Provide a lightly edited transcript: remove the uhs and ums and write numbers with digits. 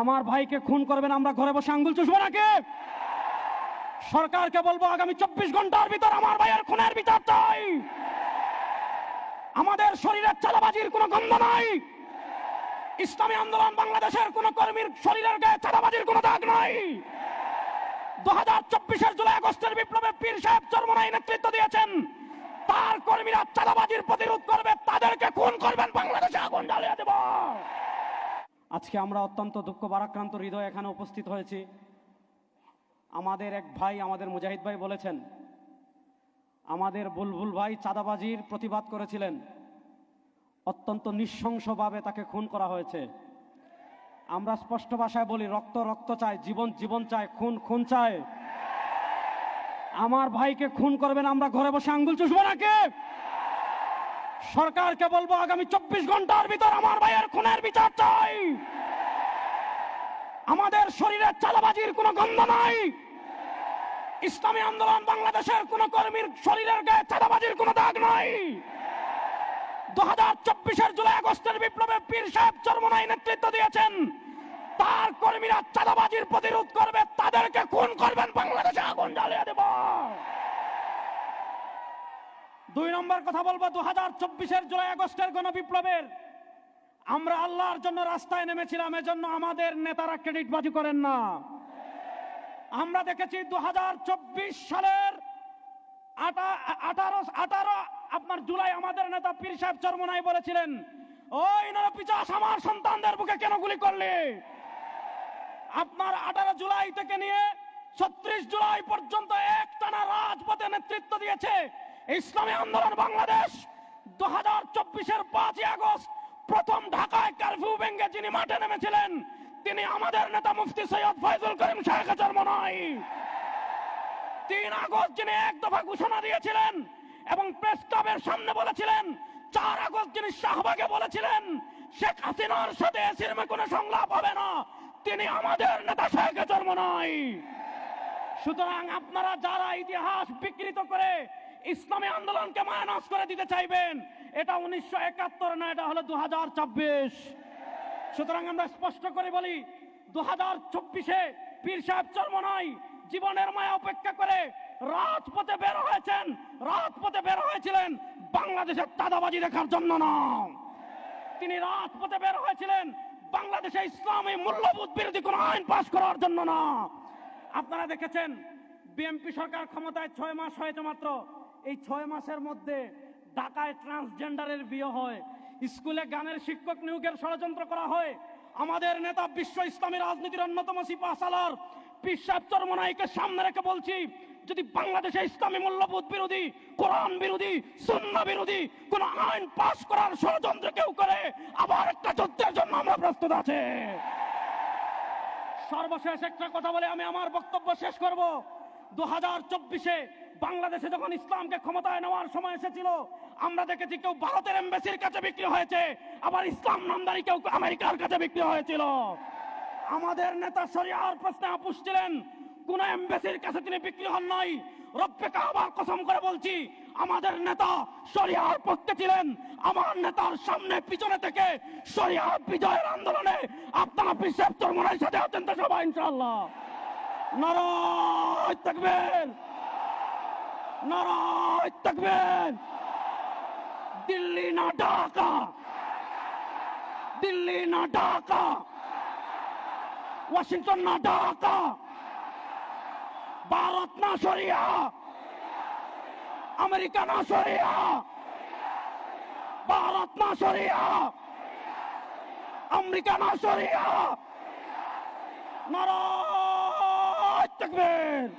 আমার ভাইকে খুন করবেন, আমরা ঘরে বসে আঙ্গুল চুষবো নাকি? সরকারকে বলবো আগামী 24 ঘন্টার ভিতর আমার ভাইয়ের খুনের বিচার চাই। আমাদের শরীরের চাঁদাবাজির কোনো গন্ধ নাই। ইসলামী আন্দোলন বাংলাদেশের কোন কর্মীর শরীরের গায়ে চাঁদাবাজির কোনো দাগ নাই। 2024-এর জুলাই আগস্টের বিপ্লবে পীর সাহেব চরমনাই নেতৃত্ব দিয়েছেন। তার কর্মীরা চাঁদাবাজির প্রতিরোধ করবে, তাদেরকে খুন করবেন, বাংলাদেশে আগুন জ্বালিয়ে দেব। আজকে আমরা অত্যন্ত দুঃখ ভারাক্রান্ত হৃদয়ে এখানে উপস্থিত হয়েছি। আমাদের এক ভাই, আমাদের মুজাহিদ ভাই বলেছেন, আমাদের বুলবুল ভাই চাঁদাবাজির প্রতিবাদ করেছিলেন, অত্যন্ত নৃশংসভাবে তাকে খুন করা হয়েছে। আমরা স্পষ্ট ভাষায় বলি, রক্ত রক্ত চাই, জীবন জীবন চাই, খুন খুন চাই। আমার ভাইকে খুন করবেন, আমরা ঘরে বসে আঙ্গুল চুষবো নাকি? সরকারকে বলবো আগামী 24 ঘন্টার ভিতর আমার ভাইয়ের খুনের বিচার চাই। আমাদের শরীরের চাঁদাবাজির কোনো গন্ধ নাই। ইসলামী আন্দোলন বাংলাদেশের কোন কর্মীর শরীরের গায়ে চাঁদাবাজির কোনো দাগ নাই। 2024-এর জুলাই আগস্টের বিপ্লবে পীর সাহেব চরমনাই নেতৃত্ব দিয়েছেন। তার কর্মীরা চাঁদাবাজির প্রতিরোধ করবে, তাদেরকে খুন করবেন, বাংলাদেশে আগুন জ্বালিয়ে দেব। 2 নম্বর কথা বলবো, 2024-এর জুলাই আগস্টের গণবিপ্লবের আমরা আল্লাহর জন্য রাস্তায় নেমেছিলাম, এজন্য আমাদের নেতারা ক্রেডিটবাজি করেন না। আমরা দেখেছি 2024 সালের 18 আপনার জুলাই আমাদের নেতা পীর সাহেব চরমনাই বলেছিলেন, ওই নরপিশাচ আমার সন্তানদের বুকে কেন গুলি করলে? আপনার 18 জুলাই থেকে নিয়ে 36 জুলাই পর্যন্ত একটানা রাজপথে নেতৃত্ব দিয়েছে ইসলামী আন্দোলন বাংলাদেশ। 2024-এর 5 আগস্ট প্রথম ঢাকায় কারফিউ ভেঙে যিনি মাঠে নেমেছিলেন, তিনি আমাদের নেতা মুফতি সৈয়দ ফয়জুল করিম শেখ চরমনাই। 3 আগস্ট যিনি এক দফা ঘোষণা দিয়েছিলেন এবং প্রেস ক্লাবের সামনে বলেছিলেন, 4 আগস্ট যিনি শাহবাগে বলেছিলেন শেখ হাসিনার সাথে এসিরমে কোনো সংলাপ হবে না, তিনি আমাদের নেতা শেখ চরমনাই। সুতরাং আপনারা যারা ইতিহাস বিকৃত করে ইসলামী আন্দোলনকে মাইনাস করে দিতে চাইবেন, এটা 1971 না, এটা হলো 2024। সুতরাং আমরা স্পষ্ট করে বলি, 2024-এ পীর সাহেব চরমনাই জীবনের মায়া উপেক্ষা করে রাজপথে বের হয়েছেন। রাজপথে বের হয়েছিলেন বাংলাদেশের চাঁদাবাজি দেখার জন্য না, তিনি রাজপথে বের হয়েছিলেন বাংলাদেশে ইসলামী মূল্যবোধ বিরোধী কোন আইন পাশ করার জন্য না। আপনারা দেখেছেন বিএনপি সরকার ক্ষমতায় 6 মাস হয়েছে মাত্র। এই 6 মাসের মধ্যে ঢাকায় ট্রান্সজেন্ডারের বিয়ে হয়, স্কুলে গানের শিক্ষক নিয়োগের ষড়যন্ত্র করা হয়। আমাদের নেতা বিশ্ব ইসলামী রাজনীতির অন্যতম সিপাহসালার পীর সাহেব চরমনাইকে সামনে রেখে বলছি, যদি বাংলাদেশে ইসলামী মূল্যবোধ বিরোধী, কোরআন বিরোধী, সুন্নাহ বিরোধী কোন আইন পাশ করার ষড়যন্ত্র কেউ করে, আবার একটা যুদ্ধের জন্য আমরা প্রস্তুত আছি। সর্বশেষ একটা কথা বলে আমি আমার বক্তব্য শেষ করব। 2024-এ বাংলাদেশে যখন ইসলামকে ক্ষমতায় নেওয়ার সময় এসেছিল, আমরা দেখেছি কেউ ভারতের এমবাসির কাছে বিক্রি হয়েছে, আবার ইসলাম নামদারি কেউ আমেরিকার কাছে বিক্রি হয়েছিল। আমাদের নেতা শরিয়ার প্রশ্নে আপোষ ছিলেন, কোন এমবাসির কাছে তিনি বিক্রি হন নাই। রব্বে কাবার কসম করে বলছি, আমাদের নেতা শরিয়ার পক্ষে ছিলেন। আমার নেতার সামনে পিছনে থেকে শরিয়ার বিজয়ের আন্দোলনে আপনারা পীর সাহেব চরমনাইর সাথে আছেন তো সবাই ইনশাআল্লাহ। নারায়ে তাকবীর, নারায়ে তাকবীর। দিল্লি না ঢাকা, দিল্লি না ঢাকা, ওয়াশিংটন না ঢাকা, ভারত না শরিয়া, আমেরিকা না শরিয়া, ভারত না শরিয়া, আমেরিকা না শরিয়া। নারায়ে তাকবীর।